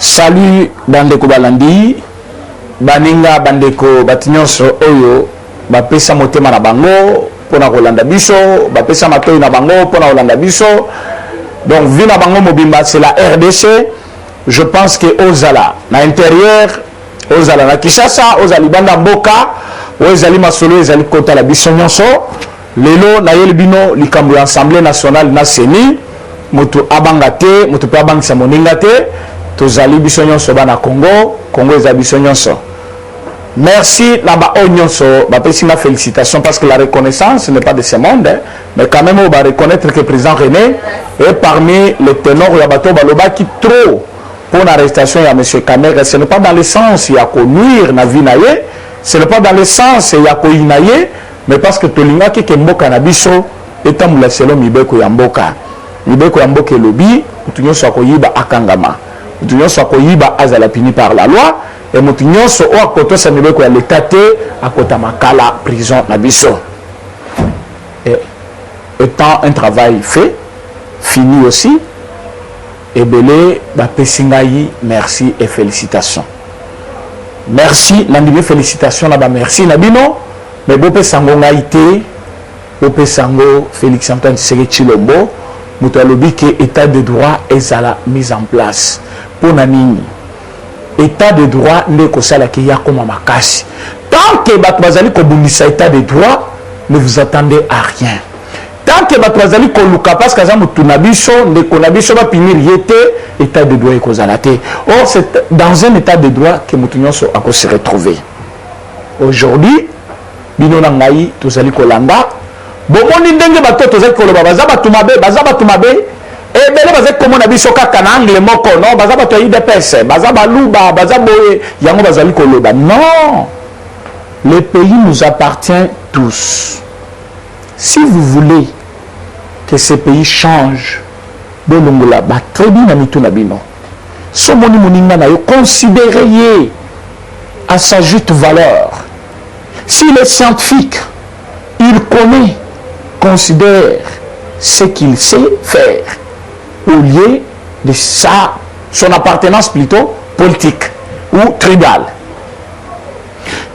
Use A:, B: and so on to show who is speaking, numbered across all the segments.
A: Salut bandeko balandi baninga bandeko batinyoso oyo bapesa motema na bango pona kolanda biso bapesa matoyi na bango pona kolanda biso. Donc vu na bango mobimba c'est la RDC. Je pense que ozala na intérieur ozala na Kinshasa ozali banda mboka ozali masolo ezali kota la biso nyonso lelo na yeli bino likambo ya Assemblée nationale na seni moto abanga te moto pe abangisa moninga te tozali biso nyonso bana Congo eza biso nyonso. Merci naba onyonso bapesi na félicitations parce que la reconnaissance n'est pas de ce monde hein, mais quand même on va reconnaître que le président René est parmi les ténors ya bato baloba qui trop pour l'arrestation de M. Kamer. Ce n'est pas dans le sens il y a qu'on nuire na vie naie, ce n'est pas dans le sens il y a qu'on inaye, mais parce que tolinga qui mboka na biso eta mula selo mibeko ya mboka lobi utunyo so akoyiba akangama utunyo so akoyiba azala puni par la loi et mutunyo so o akoto sa mibeko ya l'état te akota makala prison na biso. Et étant un travail fait fini aussi et belé bapesingayi merci et félicitations. Merci nandimi félicitations là-bas merci nabino mais bope sango ngaité bope sango Félix Antoine Tshisekedi Tshilombo muto alobi que état de droit est à la mise en place pour nanini état de droit ndeko sala ki ya koma makasi tant que bato bazali ko bundisa état de droit ne vous attendez à rien. Tant que batwazali koluka parce que zamu tunabiso ndeko nabiso ba pinir yete état de droit ekozalate. Or c'est dans un état de droit que mutunyoso ako se retrouver. Aujourd'hui bino na ngai tozali kolanda bomoni ndenge bato tozali koloba baza batumabe et bele baza komona biso kaka na angle moko non baza bato ya IDPS baza baluba baza boye yango bazali koloba non. Le pays nous appartient tous. Si vous voulez que ce pays change, bolongola ba très bien na mituna bino. So moni moninga na yo considérez à sa juste valeur. S'il est scientifique, il connaît, considère ce qu'il sait faire au lieu de son appartenance plutôt politique ou tribale.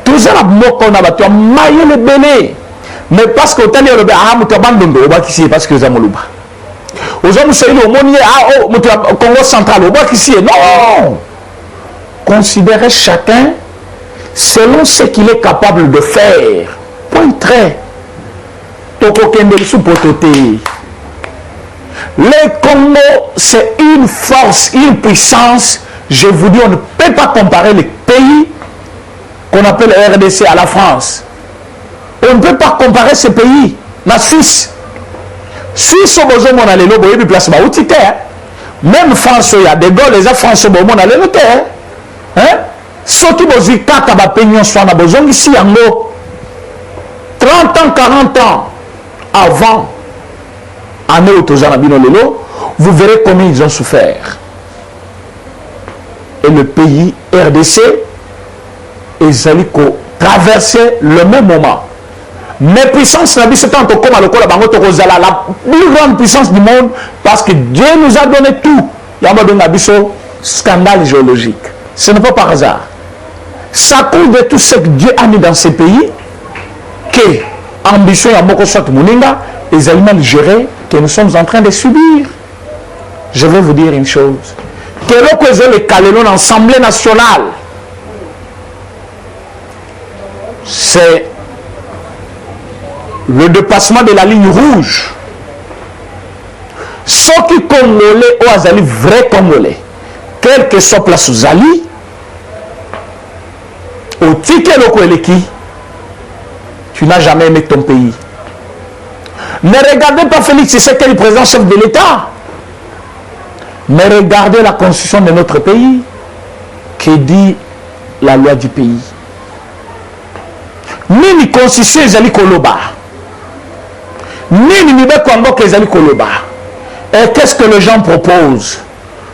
A: Tout ça na batu maye le belé. Mais parce que tu as dit que parce que Congo central, non. Considérez chacun selon ce qu'il est capable de faire. Point très. Le Congo, c'est une force, une puissance. Je vous dis, on ne peut pas comparer les pays qu'on appelle RDC à la France. On ne peut pas comparer ces pays. La Suisse. Suisse, on a les lobes, il y a place même France, il y a des Gaules, les France, on a les lobes. Surtout, il y a besoin ici, 30 ans, 40 ans avant, vous verrez combien ils ont souffert. Et le pays RDC, ils allaient traverser le même moment. Mais puissance la plus grande puissance du monde parce que Dieu nous a donné tout. Il y a un scandale géologique. Ce n'est pas par hasard. Ça cause de tout ce que Dieu a mis dans ces pays que ambition et amoko soit moninga les aliments gérés que nous sommes en train de subir. Je vais vous dire une chose. Que le Calénon l'Assemblée nationale, c'est le dépassement de la ligne rouge. Ceux qui congolais ou azali vrai congolais, quel que soit place uzali, au ticket loko eleki, tu n'as jamais aimé ton pays. Ne regardez pas Félix Tshisekedi, le président chef de l'État, mais regardez la constitution de notre pays, qui dit la loi du pays. Nini constitution ezali koloba. Nini nibe kwambo ezali koloba. Et qu'est-ce que les gens proposent?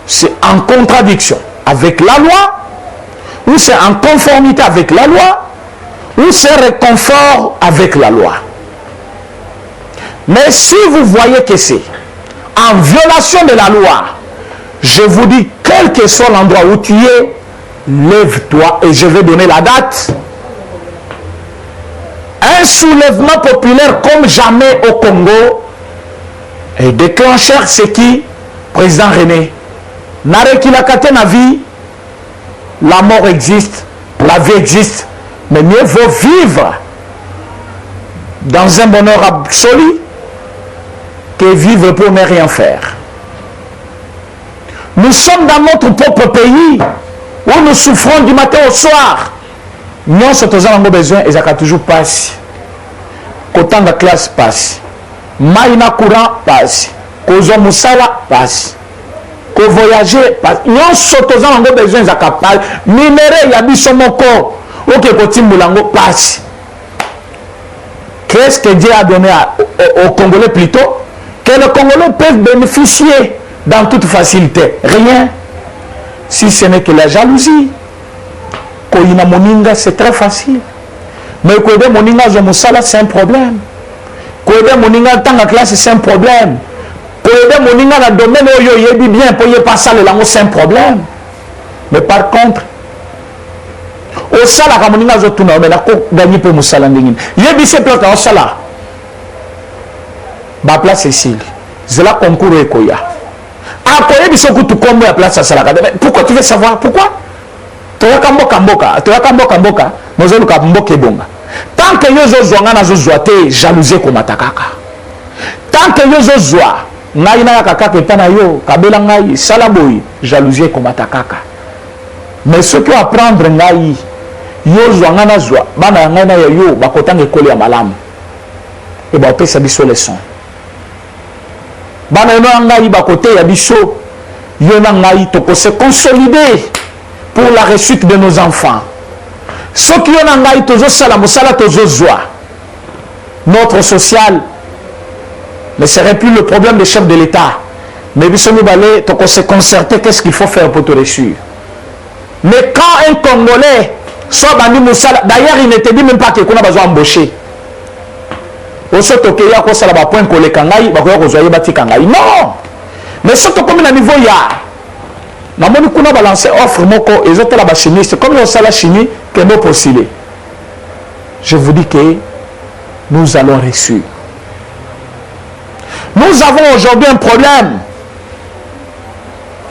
A: C'est en contradiction avec la loi, ou c'est en conformité avec la loi, ou c'est réconfort avec la loi. Mais si vous voyez que c'est en violation de la loi, je vous dis que quel que soit l'endroit où tu es, lève-toi et je vais donner la date. Un soulèvement populaire comme jamais au Congo est déclencheur, c'est qui? Président René. Nareki la kate na vie, la mort existe, la vie existe, mais mieux vaut vivre dans un bonheur absolu que vivre pour ne rien faire. Nous sommes dans notre propre pays où nous souffrons du matin au soir. Nous sommes besoin et ça toujours passe. Quand la classe passe, maïna courant passe, kozo musala passe, ko voyager passe. Nous sommes besoin ça capable. Minéré yabiso moko, ok kotimbulango passe. Qu'est-ce que Dieu a donné aux Congolais plutôt? Que les Congolais peuvent bénéficier dans toute facilité. Rien. Si ce n'est que la jalousie. Koina moninga, c'est très facile. Mais koide moninga zomusala, c'est un problème. Koide moninga tanga classe, c'est un problème. Koide moninga na domaine oyo yebi bien pour y passer le lango, c'est un problème. Mais par contre, au sala ka moninga zotuna mais la ko gagner pe musala ndingine. Yebi se plata au sala. Ba place ici. Zela concours ekoya. Akoye bisoku tu kombo ya place sala. Pourquoi tu veux savoir pourquoi? Toyaka mboka mozoluka mboka ebonga. Tant que yo zozwanga na zozwa te jalousie komata kaka. Tant que yo zozwa ngai na kaka ketana yo kabela ngai sala boy jalousie komata kaka. Mais ce que apprendre ngai yo zwanga na zwa bana ngai na yo bakotanga ekole ya malamu. Et ba opesa biso leçon. Bana no ngai bakote ya biso yo na ngai toko se consolider pour la réussite de nos enfants. Ce qui est en Haïti, notre social ne serait plus le problème des chefs de l'État. Mais il faut se concerter, qu'est-ce qu'il faut faire pour te réussir. Mais quand un Congolais soit banni Moussala, d'ailleurs il ne te dit même pas qu'on a besoin d'embaucher. Non! Mais surtout comme à niveau il y a. Namoni kuna balancer offre moko et autres la chimiste comme on sait la chimie que nous postulons. Je vous dis que nous allons réussir. Nous avons aujourd'hui un problème.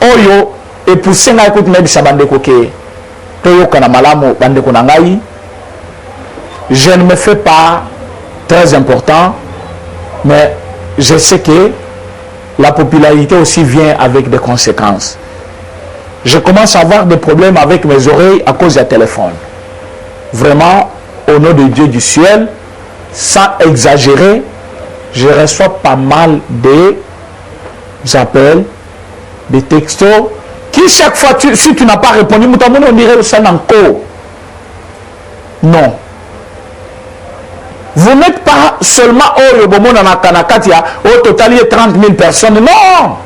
A: Oyo et pousser na écoute même sabande koke. Toyo kana malamu bande ko ngai. Je ne me fais pas très important mais je sais que la popularité aussi vient avec des conséquences. Je commence à avoir des problèmes avec mes oreilles à cause du téléphone. Vraiment, au nom de Dieu du ciel, sans exagérer, je reçois pas mal d'appels, des textos, qui chaque fois, si tu n'as pas répondu, on dirait ça encore. Non. Vous n'êtes pas seulement au total il y a 30 000 personnes. Non.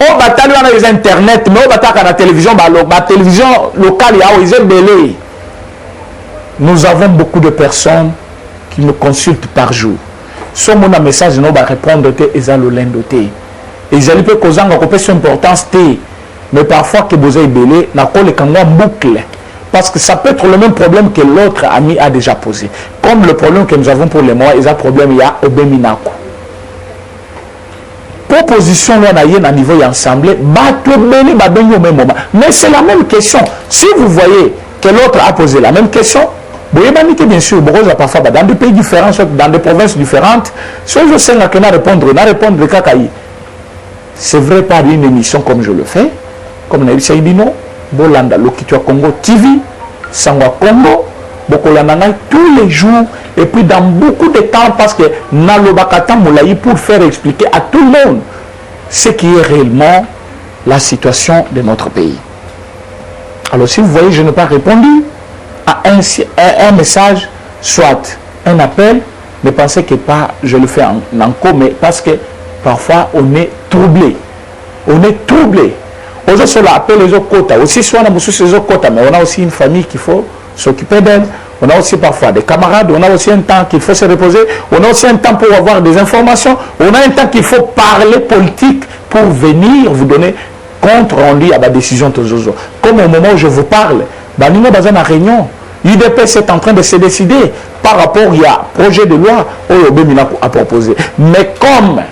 A: On bataille dans les internet, mais on bataille dans la télévision, la télévision locale, ils ont belé. Nous avons beaucoup de personnes qui nous consultent par jour. Si on a un message, nous allons répondre et ils allons l'endoter. Et ils allaient causer une importance, mais parfois que vous avez belé, n'a pas le kangoua boucle. Parce que ça peut être le même problème que l'autre ami a déjà posé. Comme le problème que nous avons pour les mois, il y a un problème, il y a Obeminako. Proposition là à niveau ensemble, mais c'est la même question. Si vous voyez que l'autre a posé la même question, bien sûr, parfois dans des pays différents, dans des provinces différentes, si je sais que répondre le kakaï. C'est vrai par une émission comme je le fais, comme Naïb Saïdino, Bolanda, Lokitua Congo TV, Sangwa Congo, Bokolanangai tous les jours, et puis dans beaucoup de temps, parce que Nalobakata Moulaï pour faire expliquer à tout le monde ce qui est réellement la situation de notre pays. Alors si vous voyez, je n'ai pas répondu à un message, soit un appel, ne pensez que pas, je le fais en co, mais parce que parfois on est troublé. On est troublé. Aujourd'hui, sur l'appel les autres quotas, aussi soit on a les autres quotas, mais on a aussi une famille qu'il faut s'occuper d'elle. On a aussi parfois des camarades, on a aussi un temps qu'il faut se reposer, on a aussi un temps pour avoir des informations, on a un temps qu'il faut parler politique pour venir vous donner compte rendu à la décision de Zozo. Comme au moment où je vous parle, Baninga Bazan a réunion. UDPS est en train de se décider par rapport à projet de loi où Obemina a proposé. Mais comme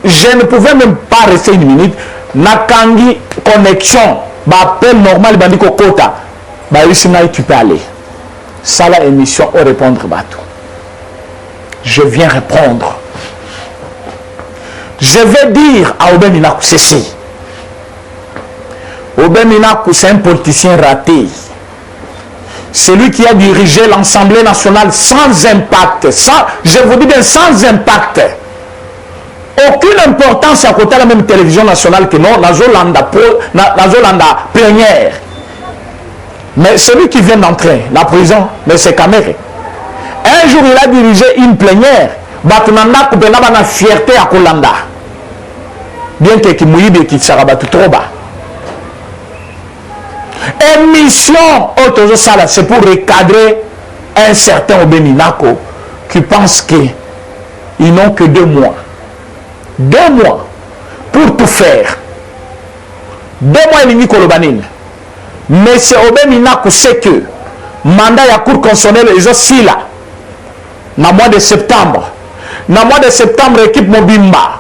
A: je ne pouvais même pas rester une minute, Nakangi connexion, appel normal, Bandiko Kota, tu peux aller. Ça la émission au répondre bateau. Je viens répondre. Je vais dire à Obemina cesser. Obemina c'est un politicien raté. Celui qui a dirigé l'Assemblée nationale sans impact, je vous dis bien sans impact. Aucune importance à côté de la même télévision nationale que non, Nazolanda plénière. Mais celui qui vient d'entrer, la prison, mais c'est Kamere. Un jour, il a dirigé une plénière. Batunanda Kupena na fierté à Kolanda. Bien que Kimouibe qui sera battu trop bas. Émission autour ça, c'est pour recadrer un certain Obeminako qui pense qu'ils n'ont que 2 mois. 2 mois pour tout faire. 2 mois et demi Kolobanine. Mais c'est Obeminako sait que mandat ya cour constitutionnelle est aussi là. Dans le mois de septembre. Dans le mois de septembre, équipe Mobimba.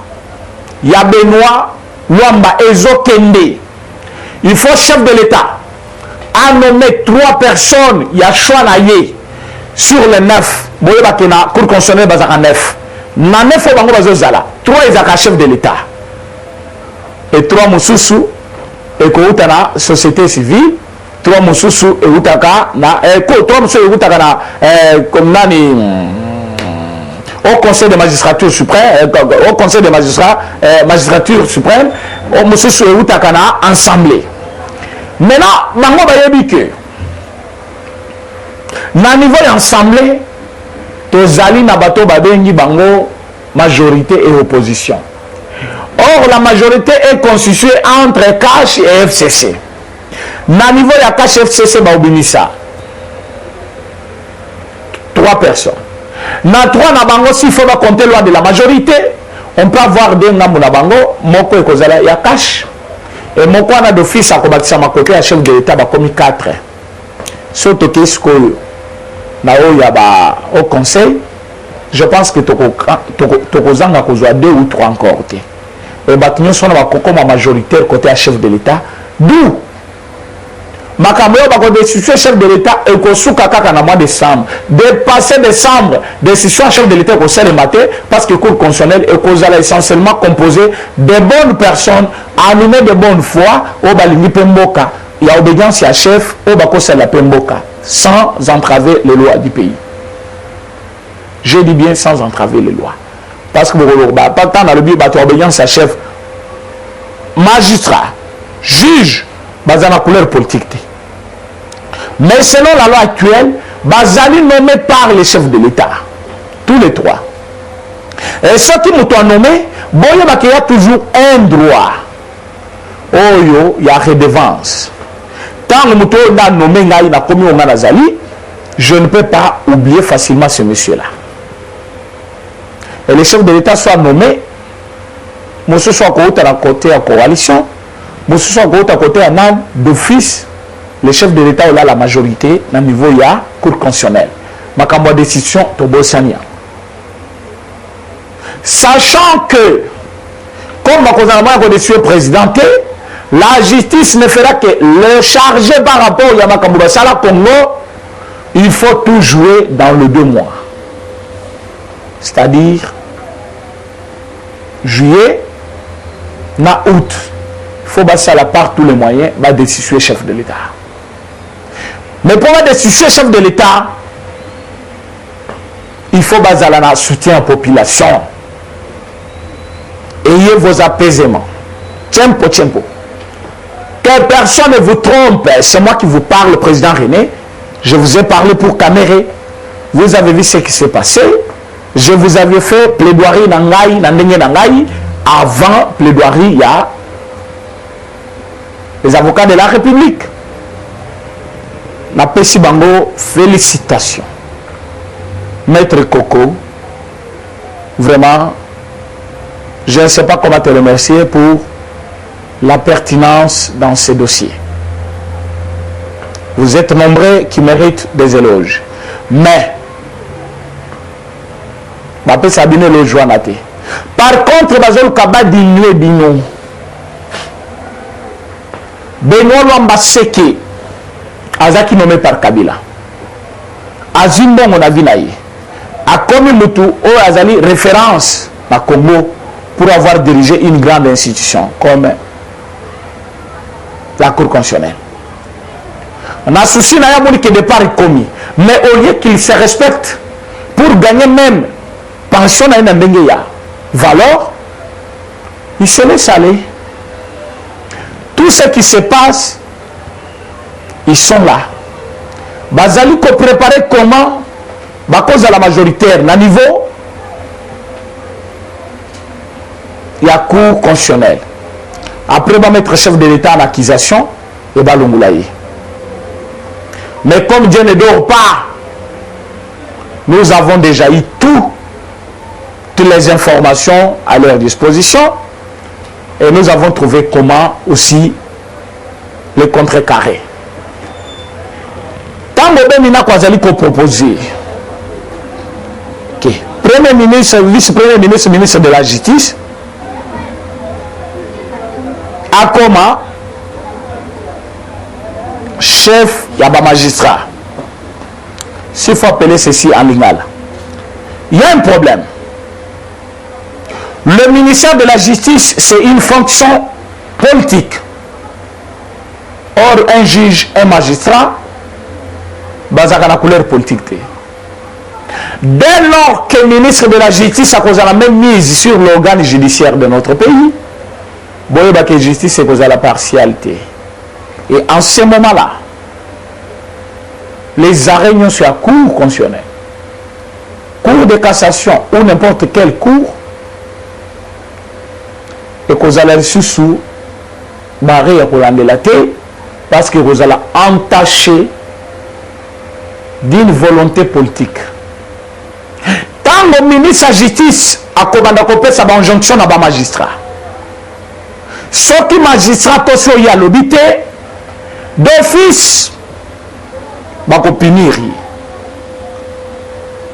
A: Il y a Benoît, Luamba, Ezo Kende. Il faut chef de l'État a nommé 3 personnes. Il y a Chouanaye sur les 9. Vous voyez que la cour constitutionnelle est à 9. Dans 9, il y a 3 chefs de l'État. Et 3 Moussoussou, et la société civile. 3 Moussoussou, et 3 Moussoussou, au Conseil de magistrature suprême, au Conseil de magistrature suprême, au Moussoussou, et assemblée. Maintenant, Bango Bayebi que na niveau d'assemblée, tozali na bato babengi bango majorité et opposition. Or, la majorité est constituée entre CACH et FCC. Na niveau de CACH et FCC, baobinisa 3 personnes. Na 3 na bango, s'il faut compter loi de la majorité, on peut avoir des ngambo na bango, moko ekozala ya CACH. Et mon point d'office à combattre ma côté à chef de l'État a commis 4. Surtout qu'est-ce que au conseil, je pense que Tokozanga kozwa 2 ou 3 encore. Et nous sommes comme majoritaire côté à chef de l'État. D'où Makambo bako décision chef de l'État et kosuka kaka na mois de décembre. Dépasser décembre, décision chef de l'État ko le matin parce que le cour constitutionnelle est causal essentiellement composé de bonnes personnes animées de bonne foi au balingi pemboka. Il y a obédience à chef au bako la pemboka sans entraver les lois du pays. Je dis bien sans entraver les lois. Parce que pas tant dans le but de obédience à chef magistrat, juge, basé la couleur politique. Mais selon la loi actuelle, Bazali nommé par les chefs de l'État. Tous les 3. Et ceux qui m'ont nommé, il y a toujours un droit. Oh, il y a redevance. Tant que je suis nommé, je ne peux pas oublier facilement ce monsieur-là. Et les chefs de l'État soient nommés, monsieur soit à côté de la coalition, monsieur soit à côté d'office. Le chef de l'État a la majorité dans le niveau de la Cour constitutionnelle. Ma décision Tobosania. Sachant que, comme le décision présidentielle, la justice ne fera que le charger par rapport à Yamakambouba Sala Congo, il faut tout jouer dans le 2 mois. C'est-à-dire juillet, na août. Il faut passer à la part tous les moyens, va décider chef de l'État. Mais pour décider chef de l'État, il faut baser la soutien à la population. Ayez vos apaisements. Tempo, tempo. Que personne ne vous trompe. C'est moi qui vous parle, président René. Je vous ai parlé pour Kamere. Vous avez vu ce qui s'est passé. Je vous avais fait plaidoirie nangai, nangai. Avant plaidoirie, il y a les avocats de la République. Na Pessi Bango, félicitations. Maître Coco, vraiment, je ne sais pas comment te remercier pour la pertinence dans ces dossiers. Vous êtes nombreux qui méritent des éloges. Mais, par contre, Benoît Lwambaseke, Azaki nommé par Kabila. Azimbo Monavinaï. A commis Moutou, Azali référence à Congo pour avoir dirigé une grande institution comme la Cour constitutionnelle. On a souci que départ est commis. Mais au lieu qu'il se respecte pour gagner même pension à une valeur, il se laisse aller. Tout ce qui se passe, ils sont là. Bazali ko préparer comment à cause de la majoritaire, na niveau il y a cour constitutionnelle. Après, on va mettre chef de l'État en accusation et va l'ongoulaye. Mais comme Dieu ne dort pas, nous avons déjà eu toutes les informations à leur disposition et nous avons trouvé comment aussi les contrecarrer. Tant que nous avons proposé que Premier ministre, vice-premier ministre, ministre de la Justice, a comment chef yaba magistrat. S'il faut appeler ceci en lingala. Il y a un problème. Le ministère de la Justice, c'est une fonction politique. Or, un juge, un magistrat, basé sur la couleur politique. Dès lors que le ministre de la Justice a causé la même mise sur l'organe judiciaire de notre pays, la justice c'est causé la partialité. Et en ce moment-là, les arrêts sur la cour constitutionnelle, cour de cassation ou n'importe quelle cour, et qu'on a reçu sous barré à la tête parce que vous allez entacher d'une volonté politique. Tant que le ministre de la Justice a commandé sa injonction à magistrat. Ce qui magistrat aussi a l'obité d'office va punir.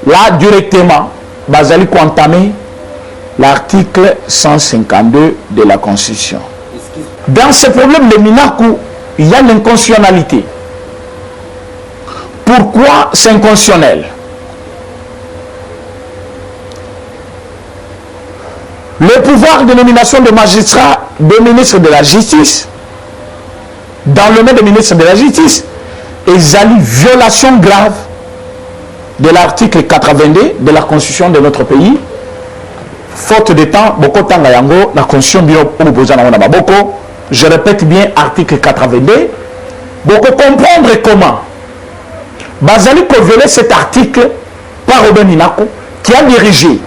A: Là directement, Bazali entamé l'article 152 de la Constitution. Dans ce problème de Minakou, il y a l'inconstitutionnalité. Pourquoi c'est inconstitutionnel? Le pouvoir de nomination de magistrats, des ministres de la Justice, dans le nom des ministres de la Justice, est une violation grave de l'article 82 de la Constitution de notre pays. Faute de temps, beaucoup de temps, la Constitution je répète bien, article 82, beaucoup comprendre comment Bazali peut violer cet article par Robin Minako, qui a dirigé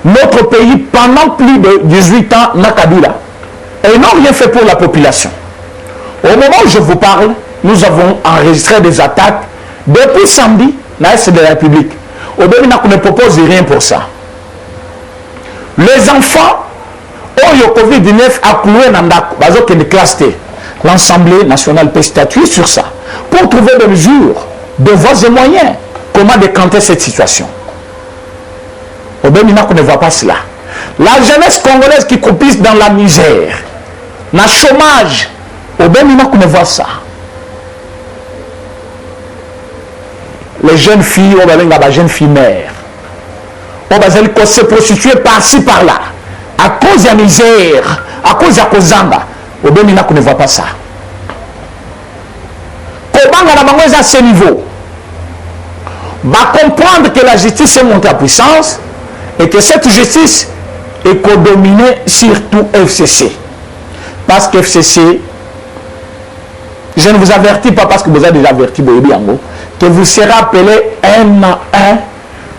A: notre pays pendant plus de 18 ans, Nakabila, et n'ont rien fait pour la population. Au moment où je vous parle, nous avons enregistré des attaques depuis samedi, dans l'Est de la République. Robin Minako ne propose rien pour ça. Les enfants, au Covid-19 a cloué dans une classe T. L'Assemblée nationale peut statuer sur ça pour trouver des mesures, de voies et moyens. Comment décanter cette situation? Obémina ne voit pas cela. La jeunesse congolaise qui croupisse dans la misère, dans le chômage, Obémina ne voit ça. Les jeunes filles, les jeunes filles mères, elles se prostituent par-ci par-là, à cause de la misère, à cause de la kozanga. Obémina ne voit pas ça. Comment on a à ce niveau? Va comprendre que la justice est montée à puissance et que cette justice est codominée surtout FCC. Parce que FCC, je ne vous avertis pas parce que vous avez déjà averti que vous serez appelé un à un.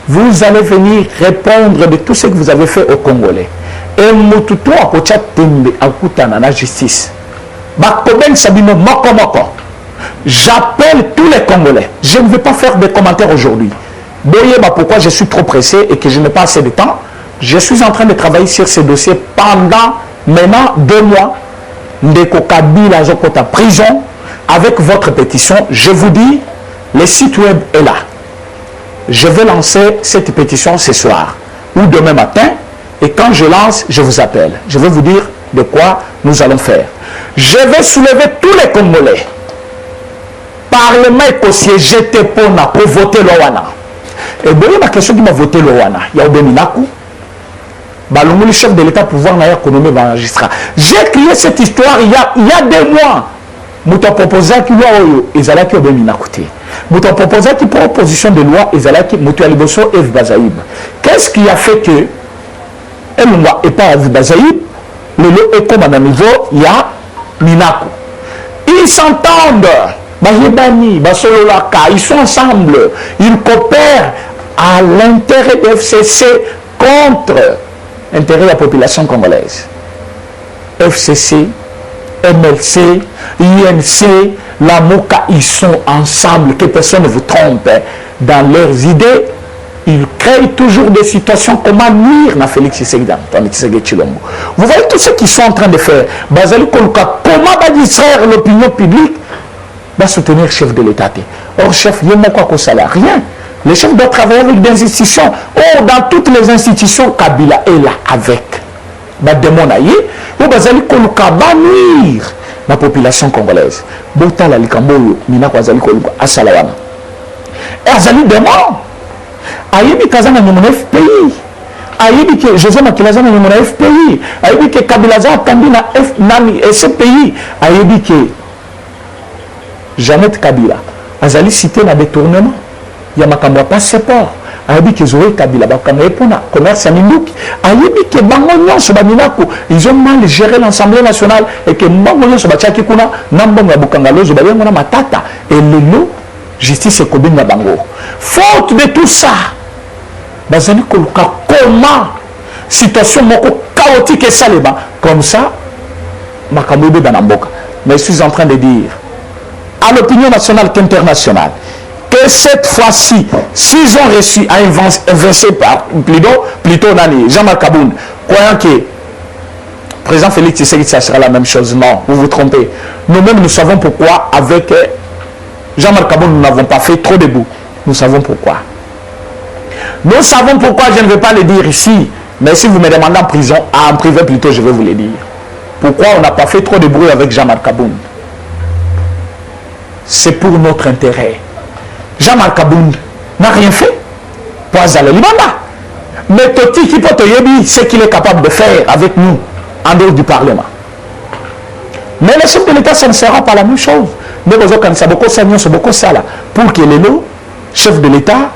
A: Vous allez venir répondre de tout ce que vous avez fait aux Congolais. Et Moututo a pocha tembe à Koutana la justice. Bakoben Sabino Moko Moko. J'appelle tous les Congolais. Je ne vais pas faire de commentaires aujourd'hui. Voyez pourquoi je suis trop pressé et que je n'ai pas assez de temps. Je suis en train de travailler sur ces dossiers pendant maintenant 2 mois Ndeko Kabila Zokota prison, avec votre pétition, je vous dis, le site web est là. Je vais lancer cette pétition ce soir ou demain matin. Et quand je lance, je vous appelle. Je vais vous dire de quoi nous allons faire. Je vais soulever tous les Congolais. Parlement écossais, j'étais pour voter l'Owana. Et bien, ma question qui m'a voté l'Owana, il y a Obeminaku. Le chef de l'État pouvoir n'a économie magistrat. J'ai créé cette histoire il y a 2 mois. Mouta proposé qui loi ils allaient qui Obeminakuté. Mouta proposé qui proposition de loi ils allaient qui Mouta Liboso et Bazaïb. Qu'est-ce qui a fait que elle n'est pas Bazaïb, le lot est comme à un niveau, il y a Minaku. Ils s'entendent. Ils sont ensemble. Ils coopèrent à l'intérêt de FCC contre l'intérêt de la population congolaise. FCC, MLC, INC, la MOCA, ils sont ensemble. Que personne ne vous trompe dans leurs idées. Ils créent toujours des situations comme nuire à Félix Tshisekedi. Vous voyez tout ce qu'ils sont en train de faire. Comment distraire l'opinion publique va soutenir le chef de l'État. Or, chef, il n'y a quoi que ça là. Rien. Le chef doit travailler avec des institutions. Or, dans toutes les institutions, Kabila est là avec. Va démonailler. Ou va nuire la population congolaise. Bota la likambo, mina kwa zali koluka asalawana. Et azali démon. Ayebi kazana ni mon FPI. Ayebi que José Makilazana ni mon FPI. Ayebi que Kabila za kandina F nani SPI. Ayebi que Jeannette Kabila azali cité na détournement. Ya makambo passeport. Ayebi que Zoé Kabila bakamwe pona commerce minduki. Ayebi que bango nyonso baminako ils ont mal géré l'Assemblée nationale et que bango nyonso batiaki kuna nambongo ya bukangalo zo bayengo na matata et lelo justice ekobinga bango. Faute de tout ça, bazali koluka comment situation moko chaotique et saleba comme ça makambo be banamboka. Mais je suis en train de dire à l'opinion nationale qu'internationale que cette fois-ci, s'ils ont réussi à inverser par plutôt Nani, Jean-Marc Kaboun, croyant que le président Félix Tshisekedi, ça sera la même chose. Non, vous vous trompez. Nous-mêmes, nous savons pourquoi avec Jean-Marc Kaboun, nous n'avons pas fait trop de bout. Nous savons pourquoi. Nous savons pourquoi, je ne vais pas le dire ici, mais si vous me demandez en prison, en privé plutôt, je vais vous le dire. Pourquoi on n'a pas fait trop de bruit avec Jean-Marc Kaboun? C'est pour notre intérêt. Jean-Marc Kaboun n'a rien fait pour Azala Libanda. Mais Toti qui peut te dire ce qu'il est capable de faire avec nous en dehors du Parlement. Mais le chef de l'État, ça ne sera pas la même chose. Mais vous avez beaucoup ça pour que le chef de l'État,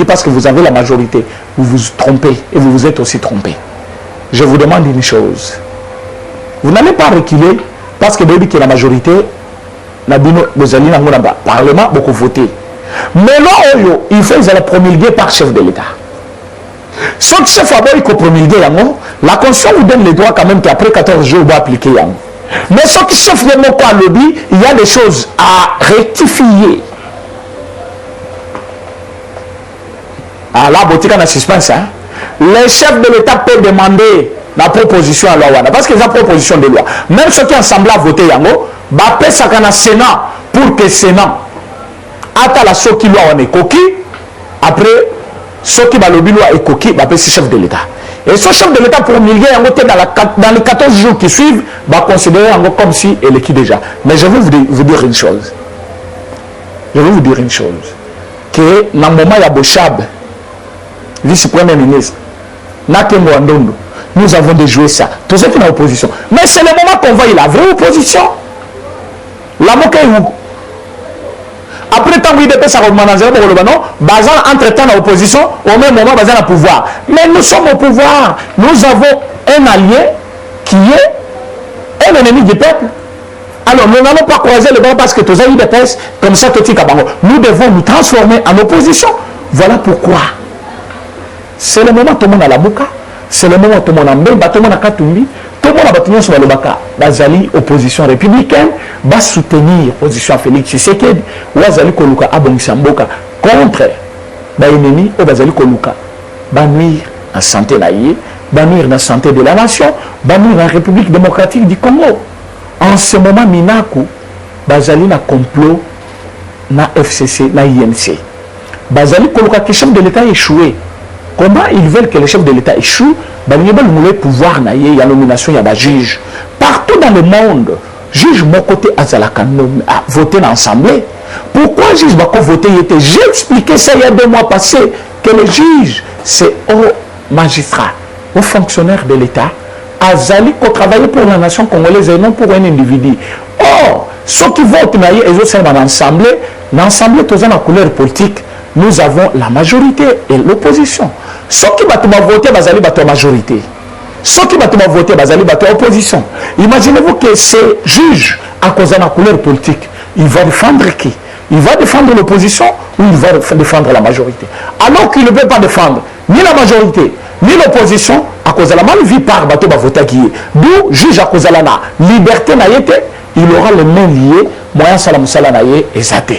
A: parce que vous avez la majorité, vous vous trompez et vous vous êtes aussi trompé. Je vous demande une chose. Vous n'allez pas reculer parce que la majorité, le Parlement beaucoup voté. Mais là, il faut qu'ils promulguer par chef de l'État. Ce que chef il faut promulguer, la Constitution vous donne les droits quand même qu'après 14 jours, vous appliquer. Mais ce que chef de l'État lobby, il y a des choses à rectifier. Ah là, boutique en suspense. Le chef de l'État peut demander la proposition à la loi. Parce qu'il y a une proposition de loi. Même ceux qui ont semblé à voter, il ça qu'un Sénat pour que le Sénat ata la so qui loi on est coquille après ceux qui va lobby loi est coquille c'est chef de l'État et ce chef de l'État pour promulguer dans les 14 jours qui suivent va considérer comme si elle est qui déjà. Mais je vais vous dire une chose, que dans le moment il y a Bochab vice-premier ministre Natembo Andondo, nous avons déjoué ça tout ce qui est dans l'opposition, mais c'est le moment qu'on voit la vraie opposition. La moquette est où? Après tant qu'il dépêche à Romanazé, entre-temps dans l'opposition, au même moment, dans le pouvoir. Mais nous sommes au pouvoir. Nous avons un allié qui est un ennemi du peuple. Alors, nous n'allons pas croiser le bras parce que tous les dépêchent comme ça que nous devons nous transformer en opposition. Voilà pourquoi. C'est le moment où tout le monde a la bouca. C'est le moment où tout le monde a Mbemba, tout le monde a Katumbi. Tout le monde a battu sur le Baka. Bazali, opposition républicaine, va soutenir l'opposition Félix Tshisekedi. Bazali Koluka Abongisamboka contre l'ennemi, ou Bazali Koluka va nuire en santé naïe bannir la santé de la nation, bannir la République démocratique du Congo. En ce moment, Minaku, bazali na complot na FCC, na INC. Bazali koloka que le chef de l'État échoué. Comment ils veulent que le chef de l'État échoue? Bazali veulent pouvoir na y a nomination y a juge. Partout dans le monde, juge mon côté azalaka a voté dans l'Assemblée. Pourquoi le juge va voter? J'ai expliqué ça il y a 2 mois passés que le juge c'est au magistrat, aux fonctionnaires de l'État, azali pour travailler pour la nation congolaise et non pour un individu. Or, ceux qui votent dans l'Assemblée, l'Assemblée tous en couleur politique, nous avons la majorité et l'opposition. Ceux qui vont voter, bazali la majorité. Ceux qui vont voter, bazali la opposition. Imaginez-vous que ces juges, à cause de la couleur politique, il va défendre qui? Il va défendre l'opposition ou il va défendre la majorité? Alors qu'il ne peut pas défendre ni la majorité, ni l'opposition, à cause de la mal vie par bateau va voter qui est. D'où, juge à cause de la liberté naïté, il aura les mains liées, moyen salam salanaye et zate.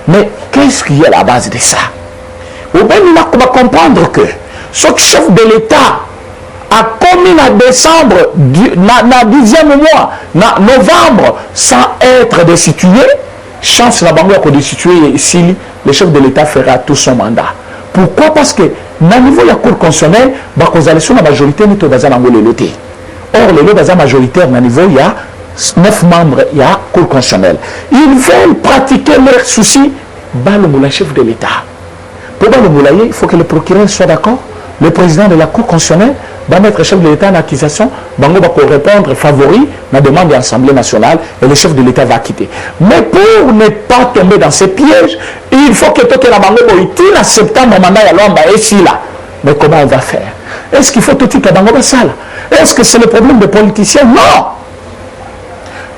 A: Mais qu'est-ce qu'il y a à la base de ça? Ou bien il va comprendre que ce chef de l'État a commis en décembre, na 10e mois, na novembre, sans être destitué, chance la banque de destituer ici, le chef de l'État fera tout son mandat. Pourquoi? Parce que, na niveau de la Cour constitutionnelle, la majorité n'est pas dans le loté. Or, le lot est majoritaire, na niveau, il y a 9 membres, il y a Cour constitutionnelle. Ils veulent pratiquer leurs soucis, le chef de l'État. Pour le il faut que le procureur soit d'accord. Le président de la Cour constitutionnelle va mettre le chef de l'État en accusation, Bango va répondre favori à la demande de l'Assemblée nationale et le chef de l'État va quitter. Mais pour ne pas tomber dans ces pièges, il faut que tout le monde ait accepté mon mandat à l'homme ici là. Mais comment on va faire? Est-ce qu'il faut tout dire que Bango va ça? Est-ce que c'est le problème des politiciens? Non!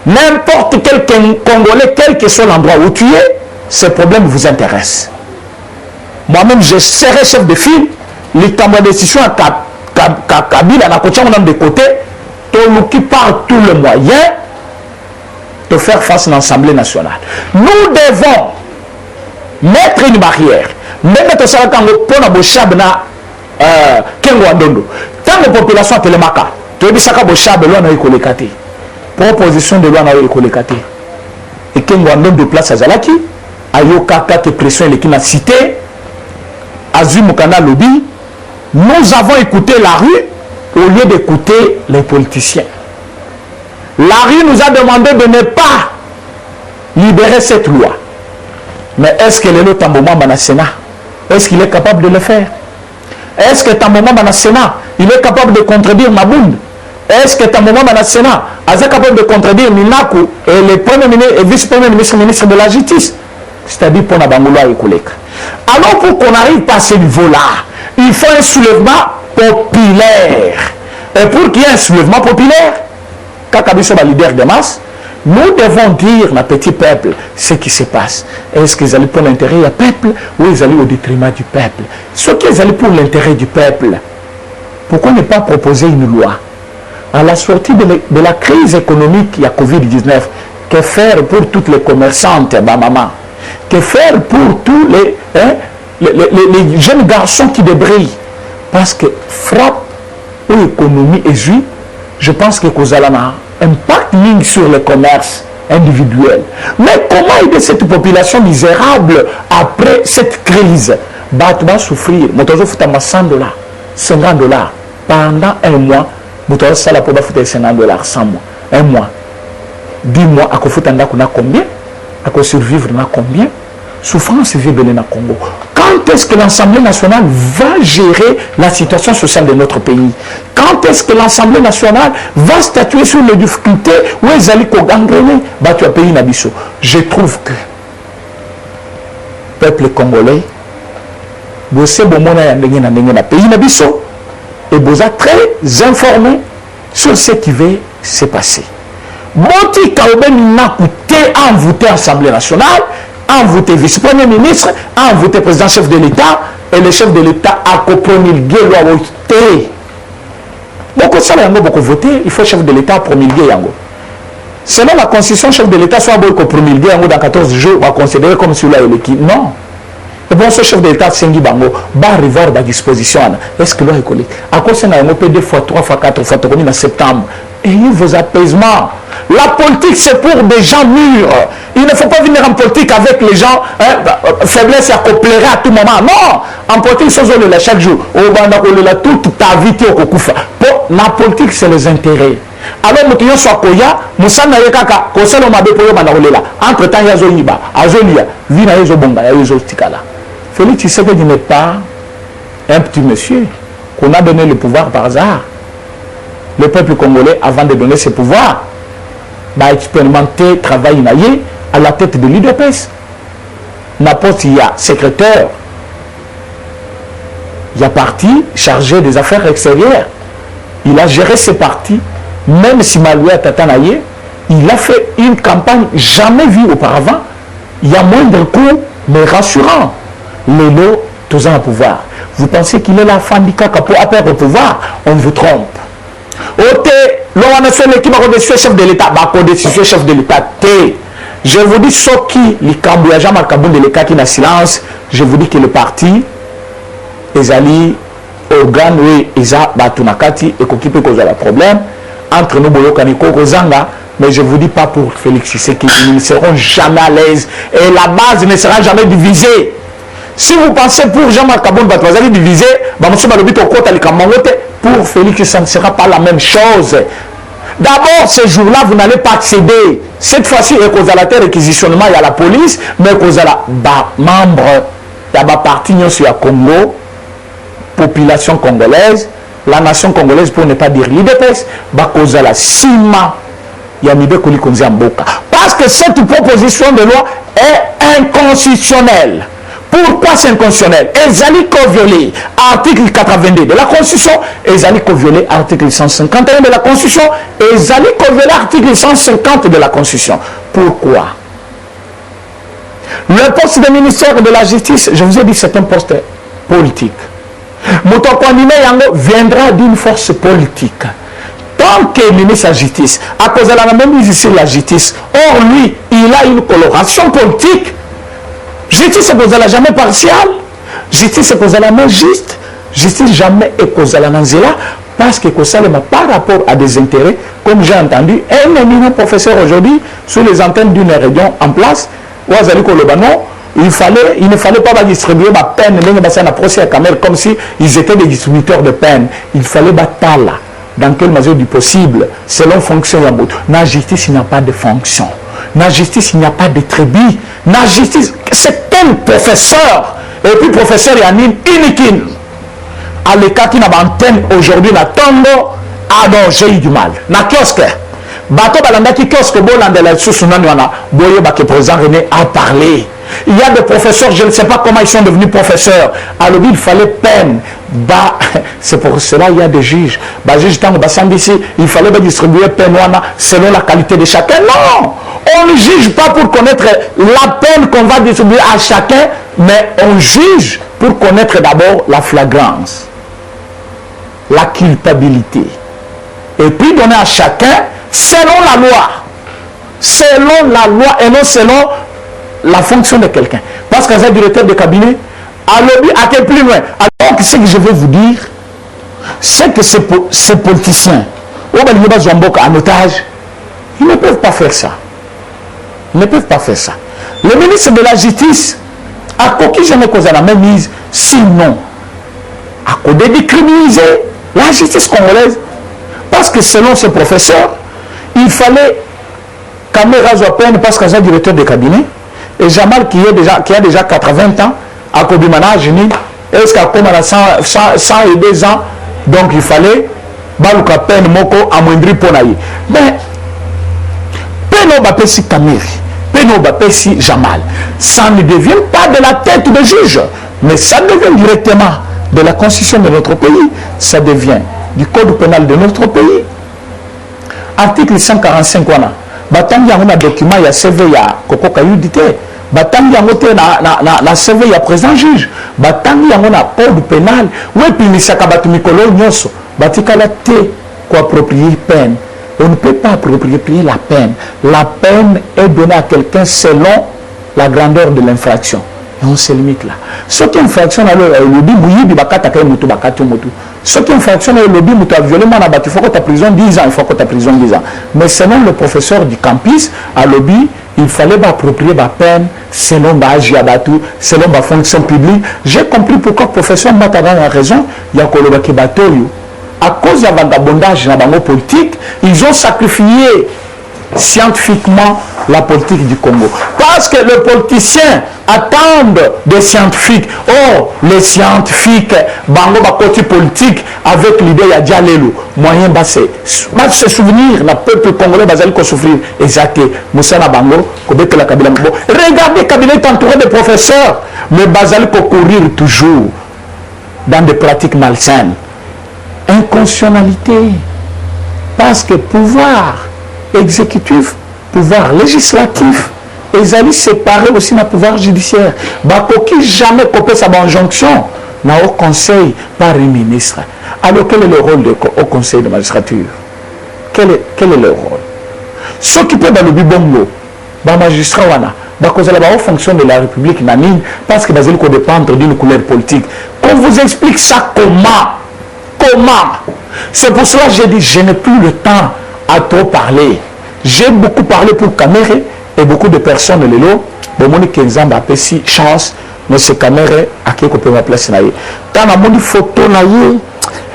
A: N'importe quel Congolais, quel que soit l'endroit où tu es, ce problème vous intéresse. Moi-même, je serai chef de file, l'état de décision à Kabila, on a de côté, qui par tous les moyens de faire face à l'Assemblée nationale. Nous devons mettre une barrière. Même si on a tant de population à Télémaka, tu as dit que Bochab, l'on a eu collecté. Proposition de loi n'a eu collecté. Et quand on donne de place à Zalaki, Ayoka, que pression et qui n'a cité, Azumukana Lobby, nous avons écouté la rue au lieu d'écouter les politiciens. La rue nous a demandé de ne pas libérer cette loi. Mais est-ce que le Tamboma Sénat, est-ce qu'il est capable de le faire? Est-ce que Tamboma Sénat, il est capable de contredire Mabound? Est-ce que Tamboma Sénat est capable de contredire Minaku et le premier ministre et vice-premier ministre, ministre de la Justice? C'est-à-dire pour Nabangoula et Kouleka. Alors pour qu'on arrive à ce niveau-là, il faut un soulèvement populaire. Et pour qu'il y ait un soulèvement populaire, Kakabiso est leader de masse, nous devons dire à petit peuple ce qui se passe. Est-ce qu'ils allaient pour l'intérêt du peuple ou ils allaient au détriment du peuple? Ceux qui allaient pour l'intérêt du peuple, pourquoi ne pas proposer une loi? À la sortie de la crise économique, il y a Covid-19, que faire pour toutes les commerçantes, maman? Que faire pour tous les jeunes garçons qui débrillent? Parce que frappe ou économie et vie, je pense que Kozalana impact ligne sur le commerce individuel. Mais comment aider cette population misérable après cette crise? Bah, tu vas souffrir. Motozo futama $100, $50 pendant un mois. Motozo sala pour foutre $50 100 mois. Un mois. 10 mois, à Kofutanda qu'on a combien? À quoi survivre na combien? Souffrance vivre na Congo. Quand est-ce que l'Assemblée nationale va gérer la situation sociale de notre pays? Quand est-ce que l'Assemblée nationale va statuer sur les difficultés où ils allaient gangréner battu à pays Nabiso? Je trouve que le peuple congolais, vous savez, na pays Nabiso, et vous êtes très informés sur ce qui va se passer. Boti Kaoben n'a coûté en voté Assemblée nationale, en voté vice-premier ministre, en voté président-chef de l'État, et le chef de l'État a promulgué la loi. Beaucoup de ça, beaucoup voté, il faut chef de l'État promulguer yango. Selon la constitution, chef de l'État soit beaucoup promulgué yango dans 14 jours, on va considérer comme celui-là est l'équipe. Non. Et bon, ce chef de l'État, Sengi Bango, va revoir la disposition. Est-ce que l'on est collé? À cause de ça, 2 fois, 3 fois, 4 fois, en septembre. Ayez vos apaisements. La politique, c'est pour des gens mûrs. Il ne faut pas venir en politique avec les gens, faiblesse à coopérer à tout moment. Non! En politique, c'est chaque jour. Toute ta vie, tu es au la politique, c'est les intérêts. Alors, nous avons soit koya, nous sommes kaka, koselo mabe pour yo manarolela. Entre temps, yazo yiba, azolia, vina yazo bonga, yazo tikala. Félix Tshisekedi n'est pas un petit monsieur qu'on a donné le pouvoir par hasard. Le peuple congolais, avant de donner ses pouvoirs, va expérimenter, travailler à la tête de l'UDPS. N'importe il y a secrétaire, il y a parti chargé des affaires extérieures. Il a géré ses partis. Même si Maloué Tatanaye, il a fait une campagne jamais vue auparavant. Il y a moins de coûts, mais rassurant. Lélo, tous en pouvoir. Vous pensez qu'il est la fandika pour appeler au pouvoir? On vous trompe. Ote, l'on a fait l'équipe de chef de l'État, chef de l'État. Je vous dis ce qui, les Cambouyaja, Markaboun de l'État qui n'a silence, je vous dis que le parti, les alliés, organes, oui, ils ont batunakati et qu'on peut causer le problème. Entre nous, Boyokaniko, Rosanga, mais je ne vous dis pas pour Félix Tshisekedi, ils ne seront jamais à l'aise et la base ne sera jamais divisée. Si vous pensez pour Jean-Marc Kaboun, vous allez diviser, pour Félix, ça ne sera pas la même chose. D'abord, ce jour-là, vous n'allez pas accéder. Cette fois-ci, il y a la réquisitionnement, il y a la police, mais il y a des membres, il y a des partis sur le Congo, population congolaise, la nation congolaise, pour ne pas dire l'IDPS, il y a la CIMA, il y a Mibé Koli Konzi Mboka. Parce que cette proposition de loi est inconstitutionnelle. Pourquoi c'est inconstitutionnel? Ezali violé article 82 de la Constitution, Ezali violé article 151 de la Constitution, Ezali violé article 150 de la Constitution. Pourquoi? Le poste de ministère de la Justice, je vous ai dit, c'est un poste politique. Motokwandime Yango viendra d'une force politique. Tant qu'il ministre de la Justice, à cause de la même ministre de la Justice, or lui, il a une coloration politique. Justice est causée jamais partiale. Justice est causée jamais juste. Justice jamais est causée nanzela parce que par rapport à des intérêts, comme j'ai entendu, un éminent professeur aujourd'hui sur les antennes d'une région en place, il ne fallait pas distribuer ma peine, comme si ils étaient des distributeurs de peine. Il fallait battre là, dans quelle mesure du possible, selon fonction. Dans la justice, il n'y a pas de fonction. Dans la justice, il n'y a pas de tribu. Dans la justice, c'est un professeur. Et puis, professeur Yannin Inikin. À l'écart qui n'a pas antenne aujourd'hui, la Tongo, ah non, j'ai eu du mal. Na kiosque. Bato balanda qui kiosque, bolanda la sous-sunaniana, boye baké président René a parlé. Il y a des professeurs, je ne sais pas comment ils sont devenus professeurs. Alors, il fallait peine. Bah, c'est pour cela qu'il y a des juges. Bah, juge il fallait distribuer peine selon la qualité de chacun. Non! On ne juge pas pour connaître la peine qu'on va distribuer à chacun, mais on juge pour connaître d'abord la flagrance, la culpabilité. Et puis donner à chacun selon la loi. Selon la loi et non selon la fonction de quelqu'un. Parce qu'un directeur de cabinet, à lobby, à quel plus loin. Alors ce que je veux vous dire, c'est que ces politiciens, en otage, ils ne peuvent pas faire ça. Ils ne peuvent pas faire ça. Le ministre de la Justice a coquille jamais causé la même mise, sinon, à cause de décriminaliser la justice congolaise. Parce que selon ce professeur, il fallait caméra à peine parce qu'un directeur de cabinet, et Jamal qui a déjà 80 ans, à Kobimana, Génie, est-ce qu'à comme 102 ans, donc il fallait Baluka peine Moko amoindri Ponaï. Mais, Peno Bapesi Kamiri, Peno Bapesi Jamal, ça ne devient pas de la tête de juge, mais ça devient directement de la constitution de notre pays, ça devient du code pénal de notre pays. Article 145, Batangi a un document, il y a CV, il y a Koko Kayudite. Batangi a un CV, il y a présent juge. Batangi a un code pénal. Oui, puis il y a un mikolo nyoso. Batika la te ko approprier peine. On ne peut pas approprier la peine. La peine est donnée à quelqu'un selon la grandeur de l'infraction. Et on se limite là. Ce qui est infraction à l'objet, il ce qui est infraction à l'objet, il a violé, il faut que tu as prison 10 ans, il faut que tu as prison 10 ans. Mais selon le professeur du campus, à l'objet, il fallait approprier la peine selon l'âge, selon la fonction publique. J'ai compris pourquoi le professeur Matana a raison, il y a à cause du vagabondage dans la politique, ils ont sacrifié scientifiquement la politique du Congo. Parce que les politiciens attendent des scientifiques. Oh, les scientifiques, bango côté politique, avec l'idée de Dialelo, moyen bassé. Se souvenir, le peuple congolais va souffrir. Exact. Moussana Bango, regardez, Kabila est entouré de professeurs, mais Bazali peut courir toujours dans des pratiques malsaines. Inconscionnalité. Parce que pouvoir exécutif, pouvoir législatif, et ils allaient séparer aussi le pouvoir judiciaire. Bakoki jamais copé sa injonction au conseil par les ministres. Alors quel est le rôle au conseil de magistrature? Quel est le rôle? Ceux qui peuvent dans le bibongo, les magistrats, cause de la haute fonction de la République, parce que ils dépendre d'une couleur politique. Qu'on vous explique ça comment? C'est pour cela que j'ai dit, je n'ai plus le temps à trop parler. J'ai beaucoup parlé pour Kamere et beaucoup de personnes le lot. Bon, mon Kenzamba a fait chance, mais c'est Kamere à qui on peut ma place naïe. Quand on a mon photo naïe,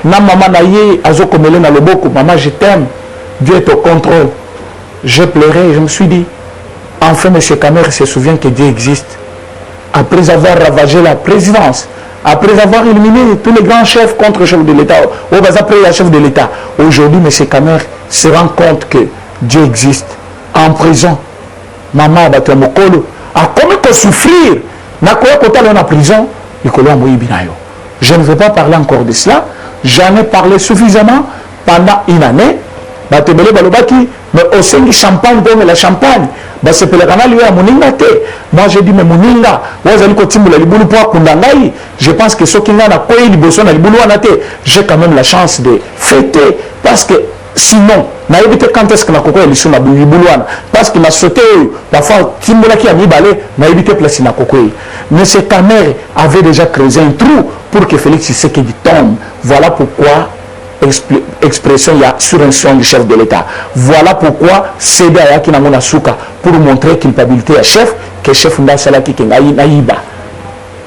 A: na maman naïe, azo komele na loboko, maman je t'aime, Dieu est au contrôle. J'ai pleuré et je me suis dit, enfin M. Kamere se souvient que Dieu existe. Après avoir ravagé la présidence, après avoir éliminé tous les grands chefs contre le chef de l'État, ou après le chef de l'État, aujourd'hui M. Kamere se rend compte que Dieu existe. En prison, maman a battu Mokolo. A comment souffrir? Na quoi côté en prison? Je ne vais pas parler encore de cela. J'en ai parlé suffisamment pendant une année. Mais au sein du champagne, comme la champagne, c'est pour le canal à Moninga. Moi j'ai dit, mais Moninga, je pense que ceux qui n'ont pas j'ai quand même la chance de fêter. Parce que sinon, quand est-ce que na koko eliso na boulouana parce que na sauté parfois timbola qui a mis balé na évité place na koko. Mais ce Kamere avait déjà creusé un trou pour que Félix Tshisekedi tombe. Voilà pourquoi expression il y a surréaction du chef de l'État. Voilà pourquoi céder à Yaki Namona Souka pour montrer culpabilité à chef que chef Ndasala qui kengaï naïba.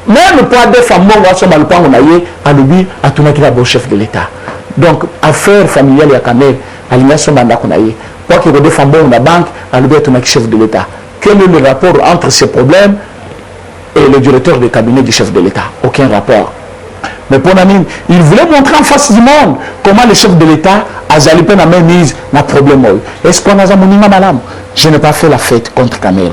A: Même pour des femmes à ce malpan on aïe à l'ubi à tout le bon chef de l'État. Donc affaire familiale ya Kamere alignation mandat qu'on aïe. Quoi qu'il y ait des femmes à la banque à l'ubi à tout le chef de l'État. Quel est le rapport entre ces problèmes et le directeur de cabinet du chef de l'État? Aucun rapport. Mais pour Namine, il voulait montrer en face du monde comment le chef de l'État a zalipé la même mise dans problème. Est-ce qu'on a zamounima madame? Je n'ai pas fait la fête contre Kamere.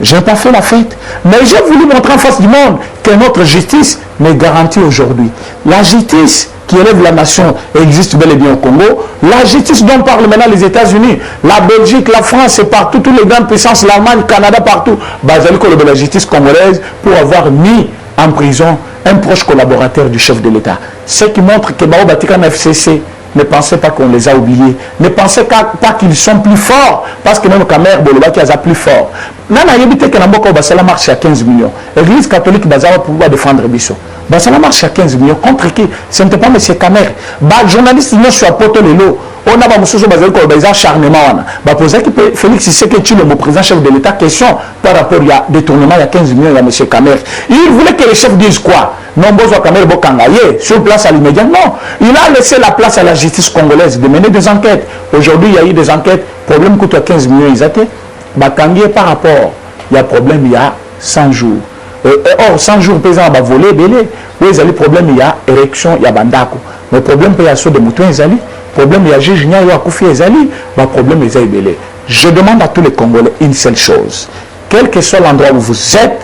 A: Je n'ai pas fait la fête. Mais j'ai voulu montrer en face du monde que notre justice m'est garantie aujourd'hui. La justice qui élève la nation existe bel et bien au Congo. La justice dont parlent maintenant les États-Unis, la Belgique, la France et partout, toutes les grandes puissances, l'Allemagne, le Canada, partout. De la justice congolaise pour avoir mis en prison un proche collaborateur du chef de l'État. Ce qui montre que Bao Batikan FCC ne pensez pas qu'on les a oubliés. Ne pensez pas qu'ils sont plus forts. Parce que même Kamere Boloba qui a plus fort. Nana yebite que Namboka Basala marche à 15 millions. L'église catholique Bazara pour pouvoir défendre Bisso. Basala marche à 15 millions. Contre qui? Ce n'était pas M. Kamere. Bah, journaliste, nous sommes à Poto Lelo. On a Moussou Bazali qui a acharnement. Bah, pour ça que Félix Tshisekedi, le président chef de l'État, question par rapport à détournement, il y a 15 millions, il y a M. Kamere. Il voulait que les chefs disent quoi? Non, Bozo Kamere Bokangaye, sur place à l'immédiat. Non, il a laissé la place à la justice congolaise de mener des enquêtes. Aujourd'hui, il y a eu des enquêtes. Problème coûte à 15 millions, ils étaient. Bakangier par rapport, il y a problème, il y a 100 jours. Or, 100 jours, les gens ont volé, belé. Oui, il y a le problème, il y a érection, il y a bandako. Le problème, il y a saut de moutons, il y a problème, il y a juge, il y a koufi, il y a le problème, il y a belé. Je demande à tous les Congolais une seule chose. Quel que soit l'endroit où vous êtes,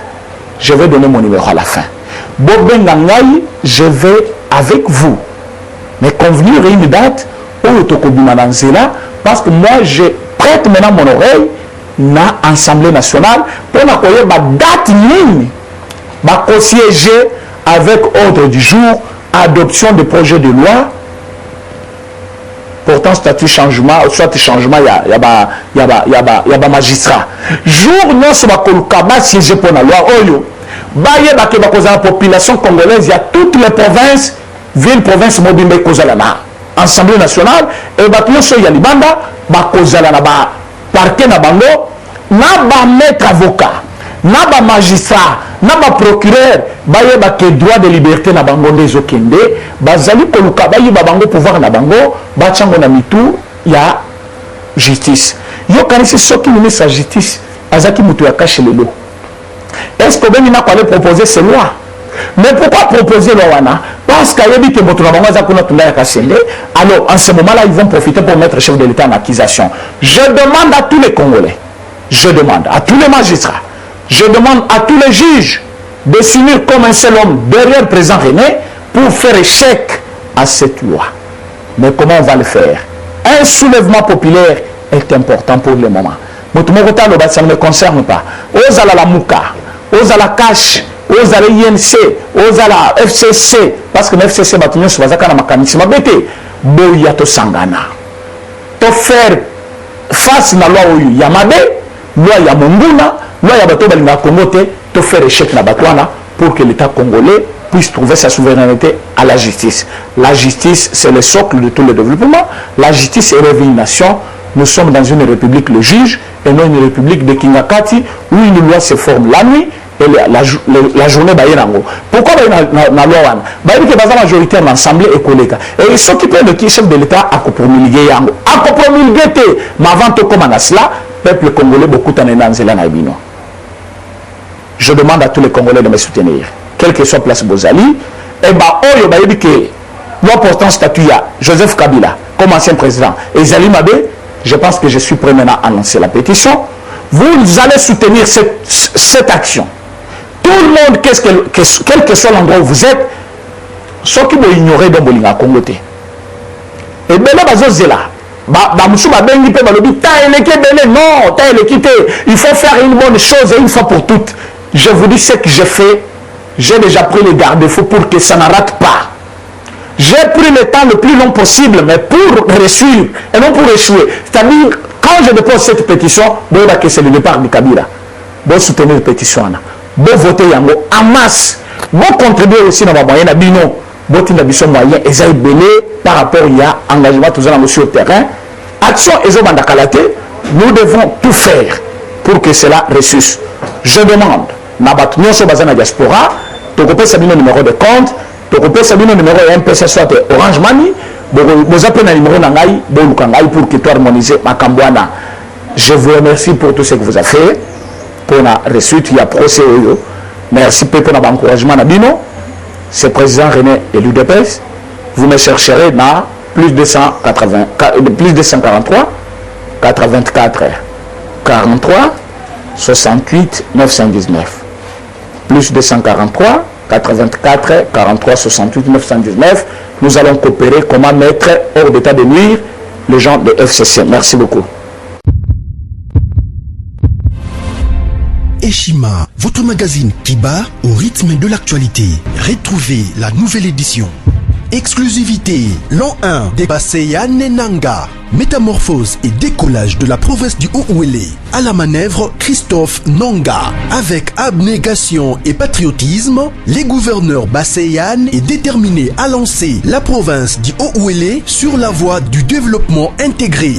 A: je vais donner mon numéro à la fin. Bobben Gangaï, je vais avec vous. Mais convenir une date où le là, parce que moi, je prête maintenant mon oreille na Assemblée nationale pour accueillir ma date ligne, ma co-siéger avec ordre du jour, adoption de projet de loi. Pourtant, statut changement, soit changement, il y a magistrat. Jour, non, c'est ma colocaba siéger pour la loi. baye bake bakozala population congolaise, il y a toutes les provinces, ville province mobimbe kozala na Assemblée nationale et batonso ya libanda bakozala na ba parquet na bango na ba maître avocat na ba magistrat na ba procureur baye bake droit de liberté na bango ndezo kende bazali koluka baye ba bango pouvoir na bango bachango na mitu ya justice yo kanisi soki ministre ya justice azaki mutu ya cache lelo. Est-ce que ben n'a pas proposer ces lois? Mais pourquoi proposer loi wana? Parce qu'il y a dit que votre alors en ce moment-là, ils vont profiter pour mettre le chef de l'État en accusation. Je demande à tous les Congolais, je demande à tous les magistrats, je demande à tous les juges de s'unir comme un seul homme derrière le président René pour faire échec à cette loi. Mais comment on va le faire? Un soulèvement populaire est important pour le moment. Ça ne me concerne pas. Aux à la Mouka, aux à la Cash, aux à la INC, aux à la FCC, parce que le FCC va tenir sur la mécanisme. Boyato Sangana. Pour faire face à la loi Yamade, loi Yamonguna, loi Yabato Balina Kongote, pour faire échec na Batouana pour que l'État congolais puisse trouver sa souveraineté à la justice. La justice, c'est le socle de tout le développement. La justice est réveille une nation. Nous sommes dans une république le juge et non une république de Kingakati où une loi se forme la nuit et la journée baïrango. Pourquoi la loi baïrango que la majorité de l'Assemblée est collègue et ceux qui prennent le chef de l'État à promulguer yango à promulguer mais avant tout comme à cela peuple congolais beaucoup en énanzela naibino. Je demande à tous les Congolais de me soutenir quelle que soit place Bozali et bah oh baïbi que loi portant statut à Joseph Kabila comme ancien président et Zali Mabé. Je pense que je suis prêt maintenant à annoncer la pétition. Vous allez soutenir cette action. Tout le monde, quel que soit l'endroit où vous êtes, ceux qui vont ignorer dans Bolinga Congo. Et bien là, il faut faire une bonne chose et une fois pour toutes. Je vous dis ce que j'ai fait. J'ai déjà pris les garde-fous pour que ça ne rate pas. J'ai pris le temps le plus long possible, mais pour réussir et non pour échouer. C'est-à-dire, quand je dépose cette pétition, c'est le départ du Kabila. Vous soutenez la pétition. Vous votez en masse. Vous contribuez aussi dans ma moyenne à Bino. Vous avez des moyens et vous belé par rapport à l'engagement tout ça sur le terrain. Action et nous devons tout faire pour que cela ressuscite. Je demande, nous sommes dans la diaspora, tu peux numéro de compte. Donc, on peut savoir le numéro MPC soit Orange Money. Vous appelez le numéro Nangai, pour que tu harmonises ma Cambouana. Je vous remercie pour tout ce que vous avez fait. Pour la réussite, il y a procès. Merci pour l'encouragement. C'est président René et l'UDPS. Vous me chercherez dans plus de 143 84 43 68 919. Plus de 143 84 43 68 919. Nous allons coopérer comment mettre hors d'état de nuire les gens de FCC. Merci beaucoup.
B: Eshima, votre magazine qui bat au rythme de l'actualité. Retrouvez la nouvelle édition. Exclusivité, l'an 1 des Baseyane Nanga. Métamorphose et décollage de la province du Haut-Ouélé. À la manœuvre, Christophe Nanga. Avec abnégation et patriotisme, les gouverneurs Baseyane est déterminé à lancer la province du Haut-Ouélé sur la voie du développement intégré.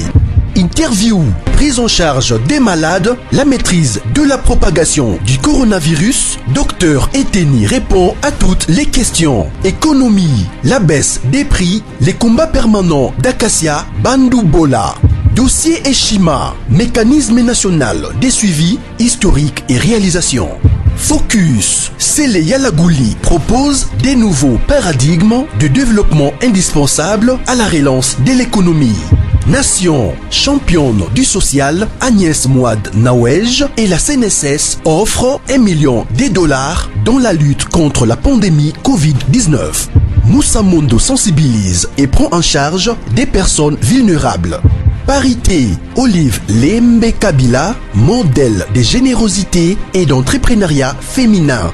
B: Interview, prise en charge des malades, la maîtrise de la propagation du coronavirus. Docteur Eteni répond à toutes les questions. Économie, la baisse des prix, les combats permanents d'Acacia, Bandoubola. Dossier Eshima, mécanisme national des suivis historiques et réalisations. Focus, Sele Yalagouli propose des nouveaux paradigmes de développement indispensables à la relance de l'économie. Nation, championne du social, Agnès Mouad Nawej et la CNSS offrent $1 million dans la lutte contre la pandémie Covid-19. Moussa Mondo sensibilise et prend en charge des personnes vulnérables. Parité, Olive Lembe Kabila, modèle de générosité et d'entrepreneuriat féminin.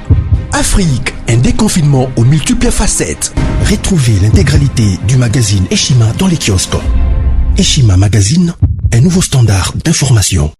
B: Afrique, un déconfinement aux multiples facettes. Retrouvez l'intégralité du magazine Eshima dans les kiosques. Eshima Magazine, un nouveau standard d'information.